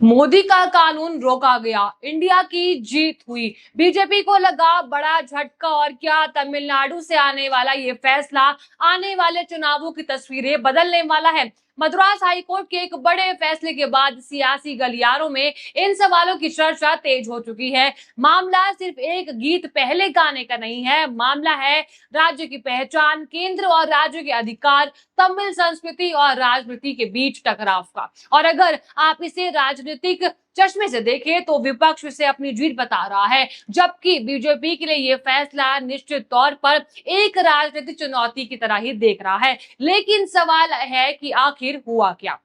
मोदी का कानून रोका गया, इंडिया की जीत हुई। बीजेपी को लगा बड़ा झटका और क्या तमिलनाडु से आने वाला ये फैसला आने वाले चुनावों की तस्वीरें बदलने वाला है। मद्रास हाईकोर्ट के एक बड़े फैसले के बाद सियासी गलियारों में इन सवालों की चर्चा तेज हो चुकी है। मामला सिर्फ एक गीत पहले गाने का नहीं है, मामला है राज्य की पहचान, केंद्र और राज्य के अधिकार, तमिल संस्कृति और राजनीति के बीच टकराव का। और अगर आप इसे राजनीतिक चश्मे से देखें तो विपक्ष इसे अपनी जीत बता रहा है, जबकि बीजेपी के लिए यह फैसला निश्चित तौर पर एक राजनीतिक चुनौती की तरह ही देख रहा है। लेकिन सवाल है कि आखिर हुआ क्या?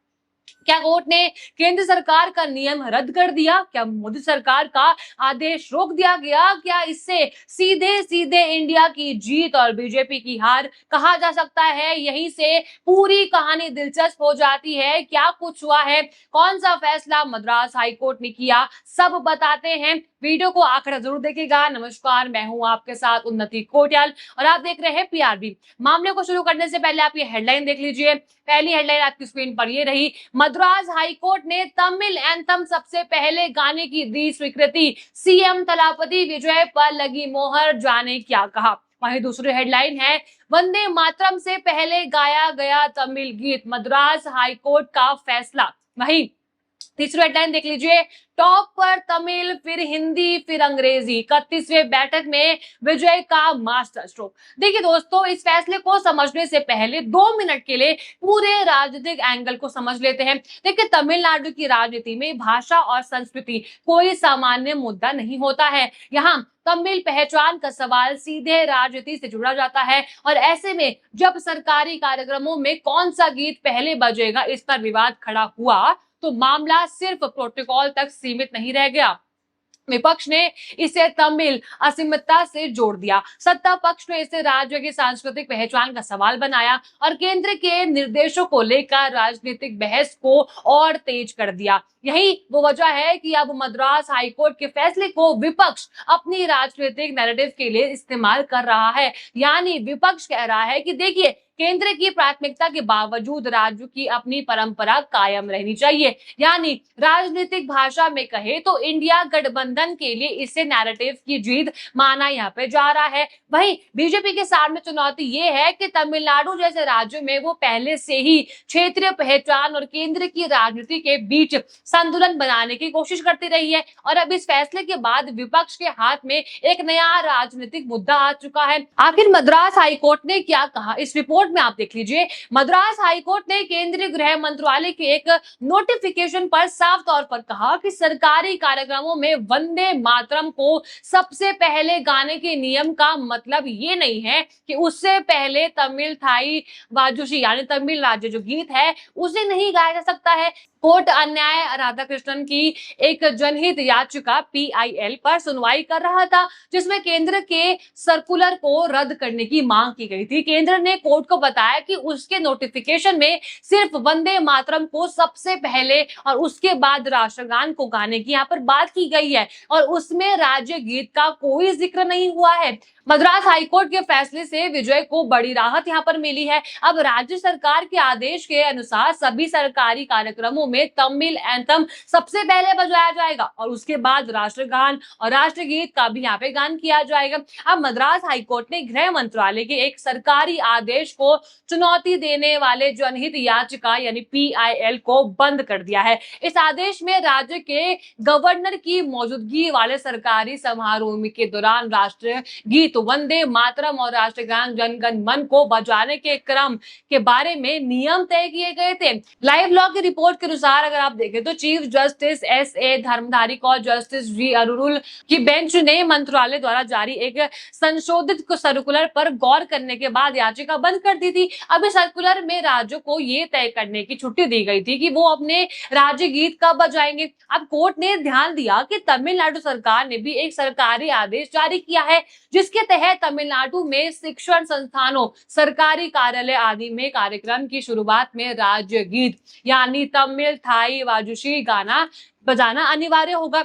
क्या कोर्ट ने केंद्र सरकार का नियम रद्द कर दिया? क्या मोदी सरकार का आदेश रोक दिया गया? क्या इससे सीधे सीधे इंडिया की जीत और बीजेपी की हार कहा जा सकता है? यहीं से पूरी कहानी दिलचस्प हो जाती है। क्या कुछ हुआ है, कौन सा फैसला मद्रास हाईकोर्ट ने किया, सब बताते हैं। वीडियो को आखिर जरूर देखिएगा। नमस्कार, मैं हूं आपके साथ उन्नति कोटियाल और आप देख रहे हैं पीआरबी। मामले को शुरू करने से पहले आप ये हेडलाइन देख लीजिए। पहली हेडलाइन आपकी स्क्रीन पर ये रही, मद्रास हाईकोर्ट ने तमिल एंथम सबसे पहले गाने की दी स्वीकृति, सीएम थलापति विजय पर लगी मोहर, जाने क्या कहा। वहीं दूसरी हेडलाइन है, वंदे मातरम से पहले गाया गया तमिल गीत, मद्रास हाईकोर्ट का फैसला। वहीं तीसरी हेडलाइन देख लीजिए, टॉप पर तमिल, फिर हिंदी, फिर अंग्रेजी, 31वें बैठक में विजय का मास्टर स्ट्रोक। देखिए दोस्तों, इस फैसले को समझने से पहले 2 मिनट के लिए पूरे राजनीतिक एंगल को समझ लेते हैं। देखिए, तमिलनाडु की राजनीति में भाषा और संस्कृति कोई सामान्य मुद्दा नहीं होता है। यहाँ तमिल पहचान का सवाल सीधे राजनीति से जुड़ा जाता है और ऐसे में जब सरकारी कार्यक्रमों में कौन सा गीत पहले बजेगा, इस पर विवाद खड़ा हुआ तो मामला सिर्फ प्रोटोकॉल तक सीमित नहीं रह गया। विपक्ष ने इसे तमिल अस्मिता से जोड़ दिया, सत्ता पक्ष ने इसे राज्य की सांस्कृतिक पहचान का सवाल बनाया और केंद्र के निर्देशों को लेकर राजनीतिक बहस को और तेज कर दिया। यही वो वजह है कि अब मद्रास हाईकोर्ट के फैसले को विपक्ष अपनी राजनीतिक नैरेटिव के लिए इस्तेमाल कर रहा है। यानी विपक्ष कह रहा है कि देखिए, केंद्र की प्राथमिकता के बावजूद राज्य की अपनी परंपरा कायम रहनी चाहिए। यानी राजनीतिक भाषा में कहे तो इंडिया गठबंधन के लिए इसे नैरेटिव की जीत माना यहाँ पे जा रहा है। वहीं बीजेपी के सामने चुनौती ये है कि तमिलनाडु जैसे राज्यों में वो पहले से ही क्षेत्रीय पहचान और केंद्र की राजनीति के बीच संतुलन बनाने की कोशिश करती रही है और अब इस फैसले के बाद विपक्ष के हाथ में एक नया राजनीतिक मुद्दा आ चुका है। आखिर मद्रास हाईकोर्ट ने क्या कहा, इस रिपोर्ट में आप देख लीजिए। मद्रास हाईकोर्ट ने केंद्रीय गृह मंत्रालय के एक नोटिफिकेशन पर साफ तौर पर कहा कि सरकारी कार्यक्रमों में वंदे मातरम को सबसे पहले गाने के नियम का मतलब ये नहीं है कि उससे पहले तमिल थाई वाजुशी यानी तमिल राज्य जो गीत है उसे नहीं गाया जा सकता है। कोर्ट अन्याय राधाकृष्णन की एक जनहित याचिका पीआईएल पर सुनवाई कर रहा था, जिसमें केंद्र के सर्कुलर को रद्द करने की मांग की गई थी। केंद्र ने कोर्ट को बताया कि उसके नोटिफिकेशन में सिर्फ वंदे मातरम को सबसे पहले और उसके बाद राष्ट्रगान को गाने की यहाँ पर बात की गई है और उसमें राज्य गीत का कोई जिक्र नहीं हुआ है। मद्रास हाईकोर्ट के फैसले से विजय को बड़ी राहत यहाँ पर मिली है। अब राज्य सरकार के आदेश के अनुसार सभी सरकारी कार्यक्रमों में तमिल एंथम सबसे पहले बजाया जाएगा और उसके बाद राष्ट्रगान और राष्ट्रगीत का भी यहाँ पे गान किया जाएगा। अब मद्रास हाईकोर्ट ने गृह मंत्रालय के एक सरकारी आदेश को चुनौती देने वाले जनहित याचिका यानी पीआईएल को बंद कर दिया है। इस आदेश में राज्य के गवर्नर की मौजूदगी वाले सरकारी समारोह के दौरान राष्ट्रीय गीत वंदे मातरम और राष्ट्रगान जन गण मन को बजाने के क्रम के बारे में नियम तय किए गए थे। लाइव लॉ की रिपोर्ट के अनुसार अगर आप देखें तो चीफ जस्टिस एस.ए. धर्मधारी और जस्टिस जी अरुरुल की बेंच ने मंत्रालय द्वारा जारी एक संशोधित सर्कुलर पर गौर करने के बाद याचिका बंद कर दी थी। अब इस सर्कुलर में राज्यों को ये तय करने की छुट्टी दी गई थी कि वो अपने राज्य गीत कब बजाएंगे। अब कोर्ट ने ध्यान दिया कि तमिलनाडु सरकार ने भी एक सरकारी आदेश जारी किया है, जिसके तहत तमिलनाडु में शिक्षण संस्थानों, सरकारी कार्यालय आदि में कार्यक्रम की शुरुआत में राज्य गीत यानी तमिल थाई वाजुशी गाना बजाना अनिवार्य होगा।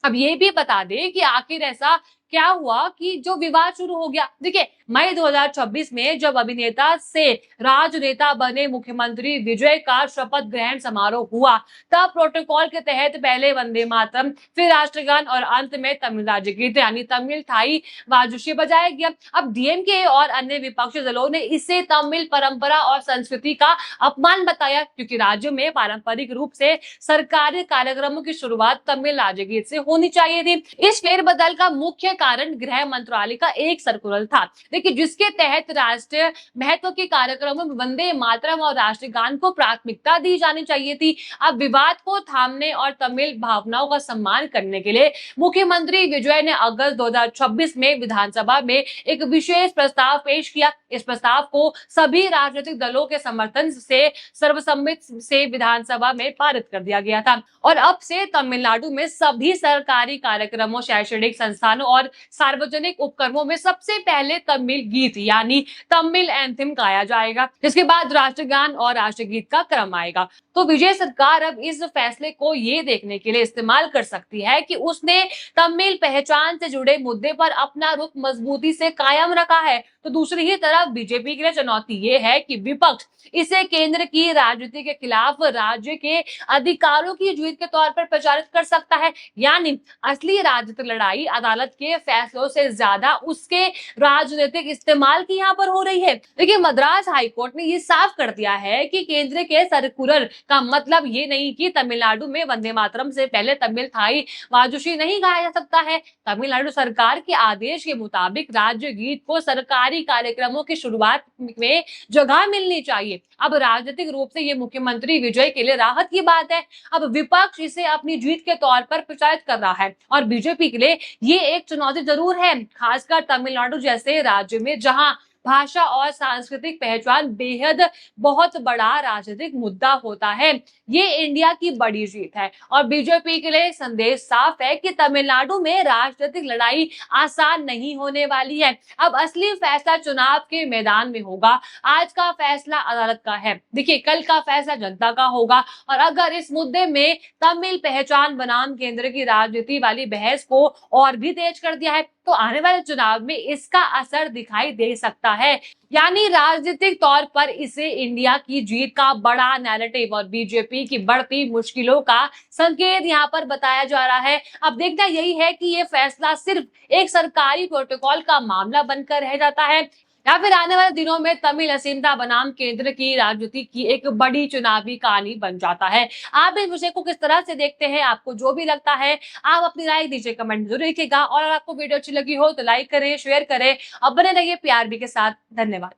अब ये भी बता दें कि आखिर ऐसा क्या हुआ कि जो विवाद शुरू हो गया। देखिए, मई 2026 में जब अभिनेता से राजनेता बने मुख्यमंत्री विजय का शपथ ग्रहण समारोह हुआ, तब प्रोटोकॉल के तहत पहले वंदे मातरम, फिर राष्ट्रगान और अंत में तमिल राज्य गीत यानी तमिल थाई वाजुशी बजाया गया। अब डीएमके और अन्य विपक्षी दलों ने इसे तमिल परंपरा और संस्कृति का अपमान बताया, क्योंकि राज्य में पारंपरिक रूप से सरकारी कार्यक्रमों की शुरुआत तमिल राज्य गीत से होनी चाहिए थी। इस फेरबदल का मुख्य कारण गृह मंत्रालय का एक सर्कुलर था, देखिए, जिसके तहत राष्ट्रीय महत्व के कार्यक्रमों में वंदे मातरम और राष्ट्रगान को प्राथमिकता दी जानी चाहिए थी। अब विवाद को थामने और तमिल भावनाओं का सम्मान करने के लिए मुख्यमंत्री विजय ने अगस्त 2026 में विधानसभा में एक विशेष प्रस्ताव पेश किया। इस प्रस्ताव को सभी राजनीतिक दलों के समर्थन से सर्वसम्मति से विधानसभा में पारित कर दिया गया था और अब से तमिलनाडु में सभी सरकारी कार्यक्रमों, शैक्षणिक संस्थानों और सार्वजनिक उपक्रमों में सबसे पहले तमिल गीत यानी तमिल एंथम गाया जाएगा, जिसके बाद राष्ट्रगान और राष्ट्रगीत का क्रम आएगा। तो विजय सरकार अब इस फैसले को ये देखने के लिए इस्तेमाल कर सकती है कि उसने तमिल पहचान से जुड़े मुद्दे पर अपना रुख मजबूती से कायम रखा है, तो दूसरी ही तरफ बीजेपी के लिए चुनौती ये है कि विपक्ष इसे केंद्र की राजनीति के खिलाफ राज्य के अधिकारों की जीत के तौर पर प्रचारित कर सकता है। यानी असली राजनीतिक लड़ाई अदालत के फैसलों से ज्यादा उसके राजनीतिक इस्तेमाल की यहाँ पर हो रही है। देखिए, मद्रास हाईकोर्ट ने ये साफ कर दिया है कि केंद्र के सर्कुलर का मतलब ये नहीं कि तमिलनाडु में वंदे मातरम से पहले तमिल थाई वाजुशी नहीं गाया जा सकता है। तमिलनाडु सरकार के आदेश के मुताबिक राज्य गीत को सरकारी कार्यक्रमों की शुरुआत में जगह मिलनी चाहिए। अब राजनीतिक रूप से ये मुख्यमंत्री विजय के लिए राहत की बात है। अब विपक्ष इसे अपनी जीत के तौर पर प्रचारित कर रहा है और बीजेपी के लिए ये एक चुनौती जरूर है, खासकर तमिलनाडु जैसे राज्य में जहां भाषा और सांस्कृतिक पहचान बेहद बहुत बड़ा राजनीतिक मुद्दा होता है। ये इंडिया की बड़ी जीत है और बीजेपी के लिए संदेश साफ है कि तमिलनाडु में राजनीतिक लड़ाई आसान नहीं होने वाली है। अब असली फैसला चुनाव के मैदान में होगा। आज का फैसला अदालत का है, देखिए, कल का फैसला जनता का होगा। और अगर इस मुद्दे में तमिल पहचान बनाम केंद्र की राजनीति वाली बहस को और भी तेज कर दिया है, तो आने वाले चुनाव में इसका असर दिखाई दे सकता है। यानी राजनीतिक तौर पर इसे इंडिया की जीत का बड़ा नैरेटिव और बीजेपी की बढ़ती मुश्किलों का संकेत यहाँ पर बताया जा रहा है। अब देखना यही है कि ये फैसला सिर्फ एक सरकारी प्रोटोकॉल का मामला बनकर रह जाता है या फिर आने वाले दिनों में तमिल असीमता बनाम केंद्र की राजनीति की एक बड़ी चुनावी कहानी बन जाता है। आप इस विषय को किस तरह से देखते हैं? आपको जो भी लगता है आप अपनी राय दीजिए, कमेंट जरूर लिखिएगा। और अगर आपको वीडियो अच्छी लगी हो तो लाइक करें, शेयर करें और बने रहिए पीआरबी के साथ। धन्यवाद।